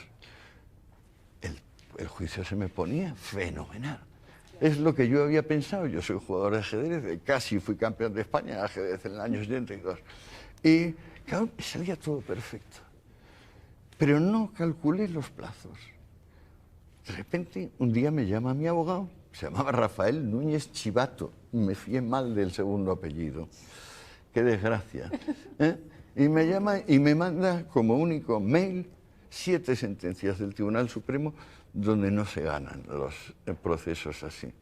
El juicio se me ponía fenomenal. Es lo que yo había pensado. Yo soy jugador de ajedrez, casi fui campeón de España de ajedrez en el año 82. Y claro, salía todo perfecto. Pero no calculé los plazos. De repente, un día me llama mi abogado, se llamaba Rafael Núñez Chivato, y me fié mal del segundo apellido. Qué desgracia. Y me llama y me manda como único mail 7 sentencias del Tribunal Supremo donde no se ganan los procesos así.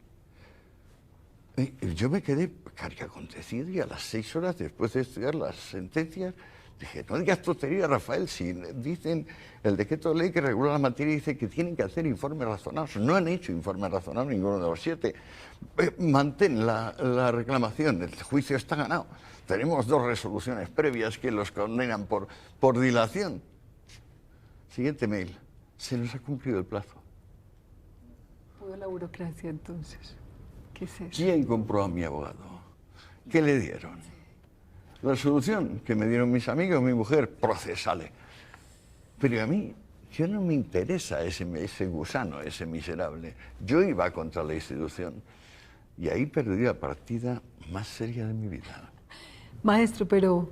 Y yo me quedé casi acontecido y a las 6 horas después de estudiar las sentencias dije, no digas tontería, Rafael, si dicen el decreto de ley que regula la materia dice que tienen que hacer informes razonados. No han hecho informes razonados ninguno de los 7. Mantén la reclamación, el juicio está ganado. Tenemos 2 resoluciones previas que los condenan por dilación. Siguiente mail. Se nos ha cumplido el plazo. Toda la burocracia, entonces. ¿Qué es eso? ¿Quién compró a mi abogado? ¿Qué le dieron? La solución que me dieron mis amigos, mi mujer, procesale. Pero a mí, yo no me interesa ese gusano, ese miserable. Yo iba contra la institución y ahí perdí la partida más seria de mi vida. Maestro, pero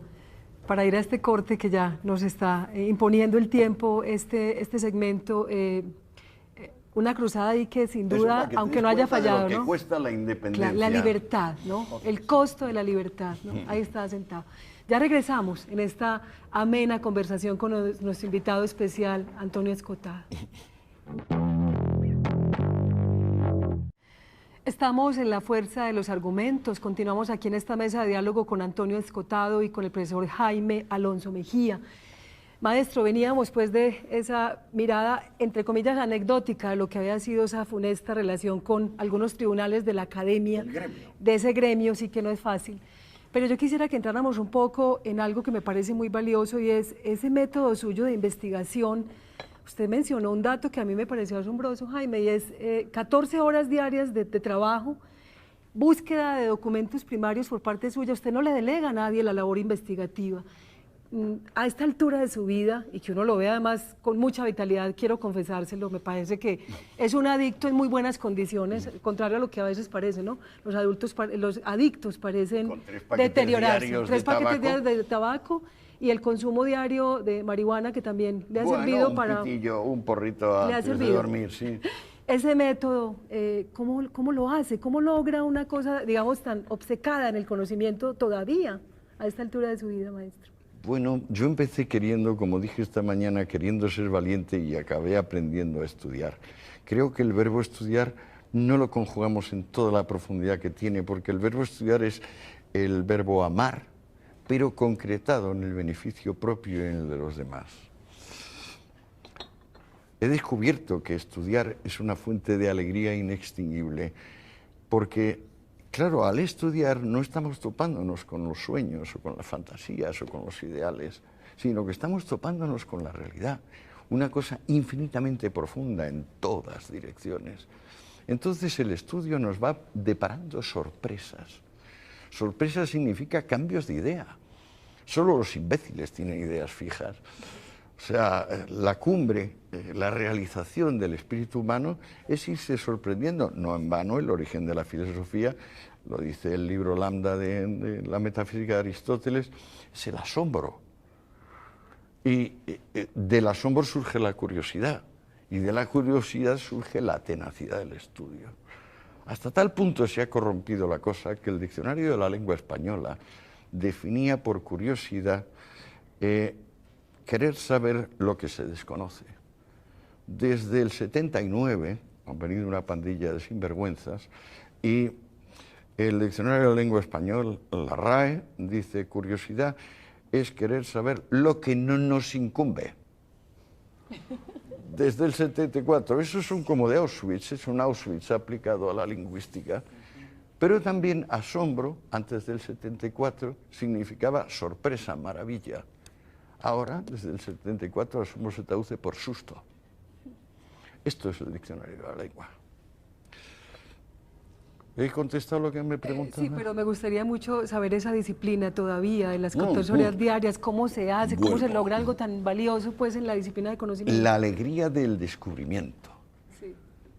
para ir a este corte que ya nos está imponiendo el tiempo, este segmento, una cruzada ahí que sin duda, aunque no haya fallado, de lo que ¿no? cuesta la independencia. La libertad, ¿no? El costo de la libertad, ¿no? Ahí está sentado. Ya regresamos en esta amena conversación con nuestro invitado especial, Antonio Escotado. Estamos en la fuerza de los argumentos. Continuamos aquí en esta mesa de diálogo con Antonio Escotado y con el profesor Jaime Alonso Mejía. Maestro, veníamos pues de esa mirada, entre comillas, anecdótica de lo que había sido esa funesta relación con algunos tribunales de la academia, de ese gremio, sí que no es fácil. Pero yo quisiera que entráramos un poco en algo que me parece muy valioso y es ese método suyo de investigación. Usted mencionó un dato que a mí me pareció asombroso, Jaime, y es 14 horas diarias de trabajo, búsqueda de documentos primarios por parte suya. Usted no le delega a nadie la labor investigativa. A esta altura de su vida, y que uno lo ve además con mucha vitalidad, quiero confesárselo, me parece que es un adicto en muy buenas condiciones, contrario a lo que a veces parece, ¿no? Los adictos parecen deteriorarse. 3 paquetes diarios de tabaco y el consumo diario de marihuana, que también le ha servido para... un porrito antes de dormir, sí. Ese método, ¿cómo lo hace? ¿Cómo logra una cosa, digamos, tan obcecada en el conocimiento todavía a esta altura de su vida, maestro? Bueno, yo empecé queriendo, como dije esta mañana, queriendo ser valiente y acabé aprendiendo a estudiar. Creo que el verbo estudiar no lo conjugamos en toda la profundidad que tiene, porque el verbo estudiar es el verbo amar, pero concretado en el beneficio propio y en el de los demás. He descubierto que estudiar es una fuente de alegría inextinguible, porque, claro, al estudiar no estamos topándonos con los sueños o con las fantasías o con los ideales, sino que estamos topándonos con la realidad, una cosa infinitamente profunda en todas direcciones. Entonces el estudio nos va deparando sorpresas. Sorpresa significa cambios de idea. Solo los imbéciles tienen ideas fijas. O sea, la cumbre, la realización del espíritu humano es irse sorprendiendo. No en vano, el origen de la filosofía, lo dice el libro Lambda de la metafísica de Aristóteles, es el asombro. Y del asombro surge la curiosidad. Y de la curiosidad surge la tenacidad del estudio. Hasta tal punto se ha corrompido la cosa que el diccionario de la lengua española definía por curiosidad querer saber lo que se desconoce. Desde el 79 han venido una pandilla de sinvergüenzas y el diccionario de la lengua española, la RAE, dice curiosidad es querer saber lo que no nos incumbe. Desde el 74, eso es un como de Auschwitz, es un Auschwitz aplicado a la lingüística, pero también asombro, antes del 74, significaba sorpresa, maravilla. Ahora, desde el 74, asombro se traduce por susto. Esto es el diccionario de la lengua. ¿He contestado lo que me preguntan? Sí, pero me gustaría mucho saber esa disciplina todavía, en las 14 horas diarias, cómo se hace, cómo se logra algo tan valioso pues, en la disciplina de conocimiento. La alegría del descubrimiento, sí.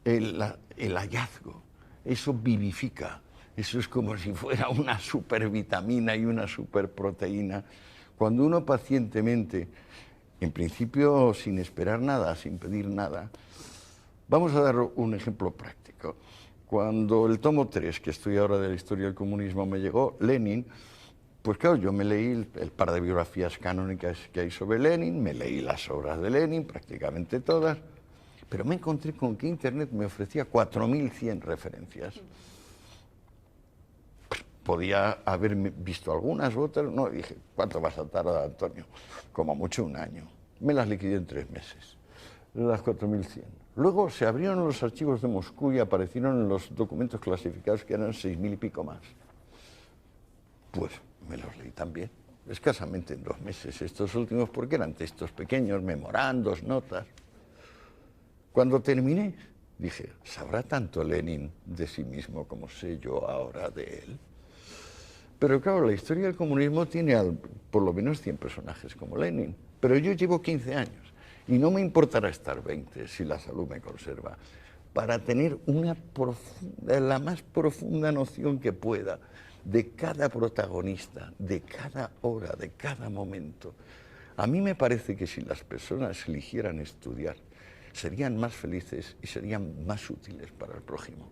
el hallazgo, eso vivifica, eso es como si fuera una supervitamina y una superproteína. Cuando uno pacientemente, en principio sin esperar nada, sin pedir nada, vamos a dar un ejemplo práctico. Cuando el tomo 3, que estoy ahora de la historia del comunismo, me llegó, Lenin, pues claro, yo me leí el par de biografías canónicas que hay sobre Lenin, me leí las obras de Lenin, prácticamente todas, pero me encontré con que Internet me ofrecía 4.100 referencias. Podía haber visto algunas u otras, no, dije, ¿cuánto vas a tardar, Antonio? Como mucho un año. Me las liquidé en 3 meses, las 4.100. Luego se abrieron los archivos de Moscú y aparecieron en los documentos clasificados que eran 6.000 y pico más. Pues me los leí también, escasamente en 2 meses, estos últimos, porque eran textos pequeños, memorandos, notas. Cuando terminé, dije, ¿sabrá tanto Lenin de sí mismo como sé yo ahora de él? Pero claro, la historia del comunismo tiene por lo menos 100 personajes como Lenin, pero yo llevo 15 años. Y no me importará estar 20 si la salud me conserva, para tener la más profunda noción que pueda de cada protagonista, de cada hora, de cada momento. A mí me parece que si las personas eligieran estudiar, serían más felices y serían más útiles para el prójimo.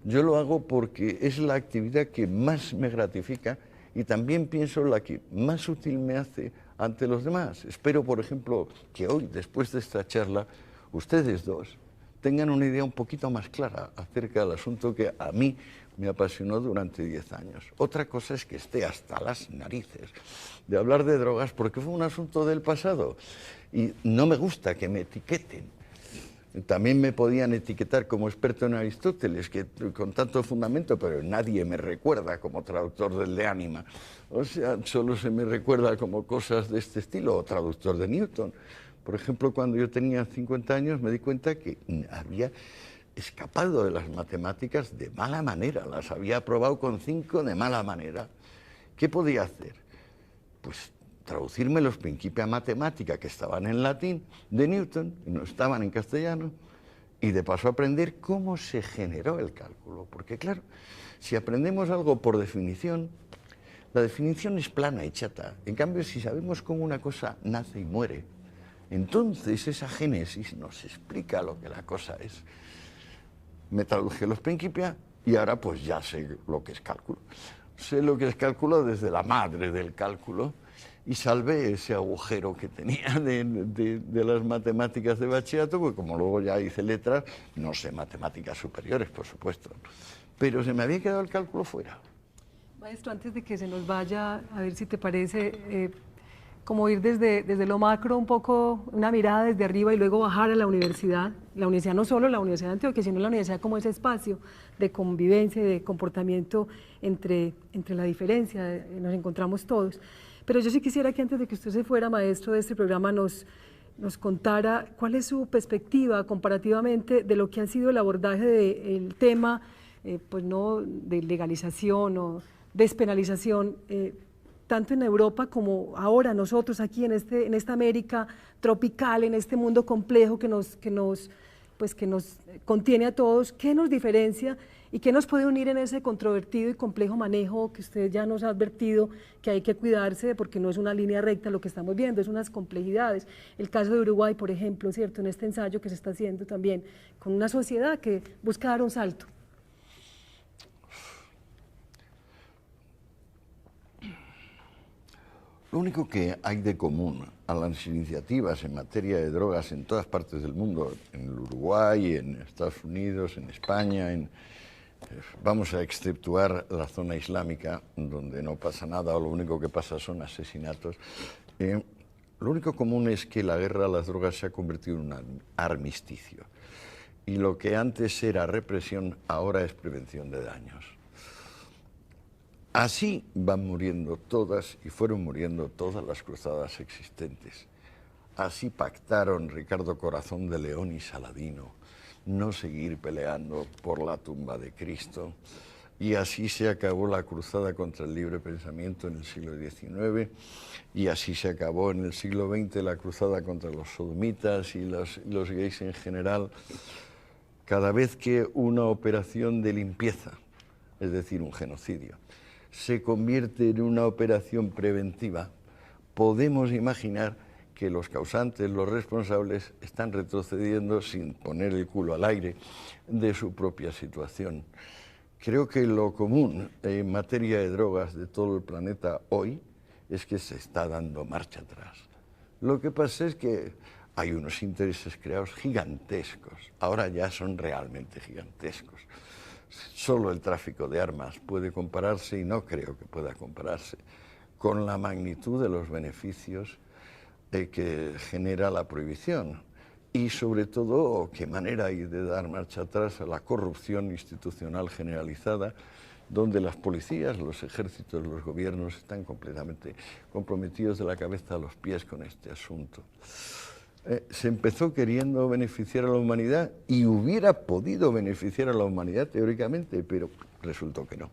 Yo lo hago porque es la actividad que más me gratifica y también pienso la que más útil me hace ante los demás. Espero, por ejemplo, que hoy, después de esta charla, ustedes dos tengan una idea un poquito más clara acerca del asunto que a mí me apasionó durante 10 años. Otra cosa es que esté hasta las narices de hablar de drogas porque fue un asunto del pasado y no me gusta que me etiqueten. También me podían etiquetar como experto en Aristóteles, que con tanto fundamento, pero nadie me recuerda como traductor del De Anima. O sea, solo se me recuerda como cosas de este estilo, o traductor de Newton. Por ejemplo, cuando yo tenía 50 años me di cuenta que había escapado de las matemáticas de mala manera, las había aprobado con 5 de mala manera. ¿Qué podía hacer? Pues traducirme los Principia Mathematica, que estaban en latín, de Newton, y no estaban en castellano, y de paso aprender cómo se generó el cálculo. Porque claro, si aprendemos algo por definición, la definición es plana y chata. En cambio, si sabemos cómo una cosa nace y muere, entonces esa génesis nos explica lo que la cosa es. Me traduje los Principia y ahora pues ya sé lo que es cálculo. Sé lo que es cálculo desde la madre del cálculo, y salvé ese agujero que tenía de las matemáticas de bachillerato, porque como luego ya hice letras, no sé matemáticas superiores, por supuesto, pero se me había quedado el cálculo fuera. Maestro, antes de que se nos vaya, a ver si te parece, como ir desde lo macro un poco, una mirada desde arriba y luego bajar a la universidad no solo la Universidad de Antioquia, sino la universidad como ese espacio de convivencia y de comportamiento entre la diferencia, nos encontramos todos. Pero yo sí quisiera que antes de que usted se fuera, maestro, de este programa, nos contara cuál es su perspectiva comparativamente de lo que ha sido el abordaje del tema, pues no de legalización o despenalización, tanto en Europa como ahora nosotros aquí en esta América tropical, en este mundo complejo que nos contiene a todos. ¿Qué nos diferencia y qué nos puede unir en ese controvertido y complejo manejo que usted ya nos ha advertido que hay que cuidarse porque no es una línea recta lo que estamos viendo, es unas complejidades? El caso de Uruguay, por ejemplo, ¿cierto? En este ensayo que se está haciendo también con una sociedad que busca dar un salto. Lo único que hay de común a las iniciativas en materia de drogas en todas partes del mundo, en el Uruguay, en Estados Unidos, en España, vamos a exceptuar la zona islámica, donde no pasa nada o lo único que pasa son asesinatos, lo único común es que la guerra a las drogas se ha convertido en un armisticio. Y lo que antes era represión, ahora es prevención de daños. Así van muriendo todas y fueron muriendo todas las cruzadas existentes. Así pactaron Ricardo Corazón de León y Saladino no seguir peleando por la tumba de Cristo. Y así se acabó la cruzada contra el libre pensamiento en el siglo XIX, y así se acabó en el siglo XX la cruzada contra los sodomitas y los gays en general. Cada vez que una operación de limpieza, es decir, un genocidio, se convierte en una operación preventiva, podemos imaginar que los causantes, los responsables, están retrocediendo sin poner el culo al aire de su propia situación. Creo que lo común en materia de drogas de todo el planeta hoy es que se está dando marcha atrás. Lo que pasa es que hay unos intereses creados gigantescos, ahora ya son realmente gigantescos. Solo el tráfico de armas puede compararse, y no creo que pueda compararse, con la magnitud de los beneficios que genera la prohibición. Y sobre todo, qué manera hay de dar marcha atrás a la corrupción institucional generalizada, donde las policías, los ejércitos, los gobiernos están completamente comprometidos de la cabeza a los pies con este asunto. Se empezó queriendo beneficiar a la humanidad y hubiera podido beneficiar a la humanidad teóricamente, pero resultó que no.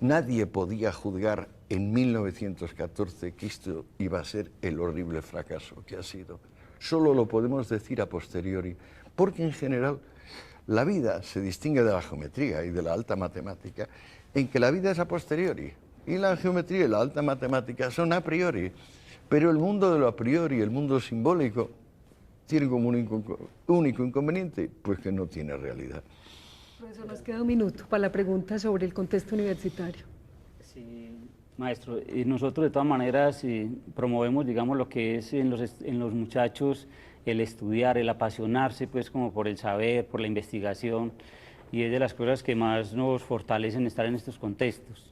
Nadie podía juzgar en 1914 que esto iba a ser el horrible fracaso que ha sido. Solo lo podemos decir a posteriori, porque en general la vida se distingue de la geometría y de la alta matemática en que la vida es a posteriori y la geometría y la alta matemática son a priori. Pero el mundo de lo a priori, el mundo simbólico, tiene como un único inconveniente, pues que no tiene realidad. Profesor, nos queda un minuto para la pregunta sobre el contexto universitario. Sí, maestro, nosotros de todas maneras promovemos, digamos, lo que es en los muchachos el estudiar, el apasionarse, pues, como por el saber, por la investigación, y es de las cosas que más nos fortalecen estar en estos contextos.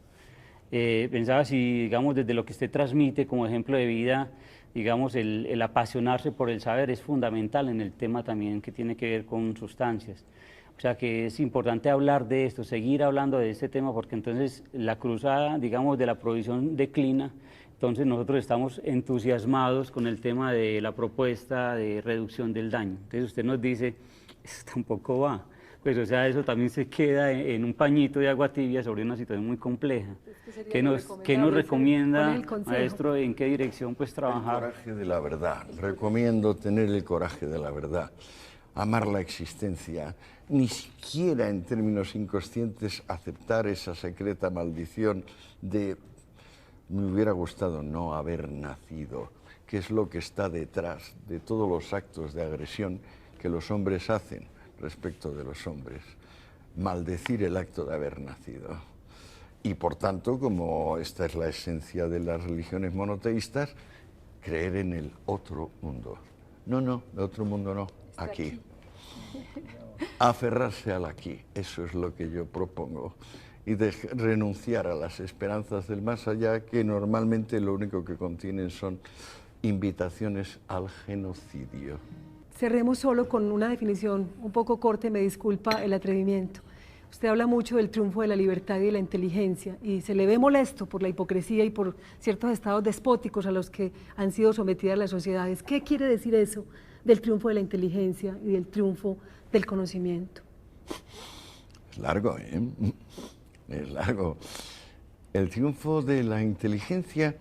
Pensaba si, digamos, desde lo que usted transmite como ejemplo de vida, digamos, el apasionarse por el saber es fundamental en el tema también que tiene que ver con sustancias. O sea que es importante hablar de esto, seguir hablando de este tema, porque entonces la cruzada, digamos, de la prohibición declina. Entonces nosotros estamos entusiasmados con el tema de la propuesta de reducción del daño. Entonces usted nos dice, eso tampoco va. Pues o sea, eso también se queda en un pañito de agua tibia sobre una situación muy compleja. ¿Qué nos recomienda, maestro, en qué dirección pues trabajar? El coraje de la verdad. Recomiendo tener el coraje de la verdad. Amar la existencia, ni siquiera en términos inconscientes aceptar esa secreta maldición de me hubiera gustado no haber nacido, que es lo que está detrás de todos los actos de agresión que los hombres hacen respecto de los hombres, maldecir el acto de haber nacido. Y por tanto, como esta es la esencia de las religiones monoteístas, creer en el otro mundo. No, el otro mundo no, aquí. Aferrarse al aquí, eso es lo que yo propongo. Y renunciar a las esperanzas del más allá, que normalmente lo único que contienen son invitaciones al genocidio. Cerremos solo con una definición un poco corta, me disculpa el atrevimiento. Usted habla mucho del triunfo de la libertad y de la inteligencia y se le ve molesto por la hipocresía y por ciertos estados despóticos a los que han sido sometidas las sociedades. ¿Qué quiere decir eso del triunfo de la inteligencia y del triunfo del conocimiento? Es largo, ¿eh? Es largo. El triunfo de la inteligencia,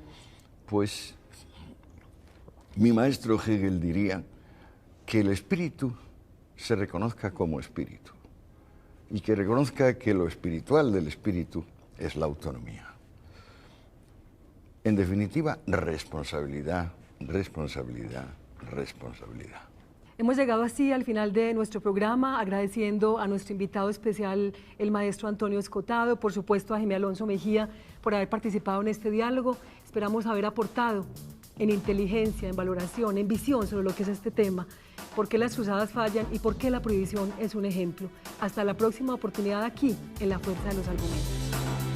pues mi maestro Hegel diría que el espíritu se reconozca como espíritu y que reconozca que lo espiritual del espíritu es la autonomía. En definitiva, responsabilidad, responsabilidad, responsabilidad. Hemos llegado así al final de nuestro programa, agradeciendo a nuestro invitado especial, el maestro Antonio Escotado, por supuesto a Jaime Alonso Mejía, por haber participado en este diálogo. Esperamos haber aportado en inteligencia, en valoración, en visión sobre lo que es este tema, por qué las cruzadas fallan y por qué la prohibición es un ejemplo. Hasta la próxima oportunidad aquí, en La Fuerza de los Argumentos.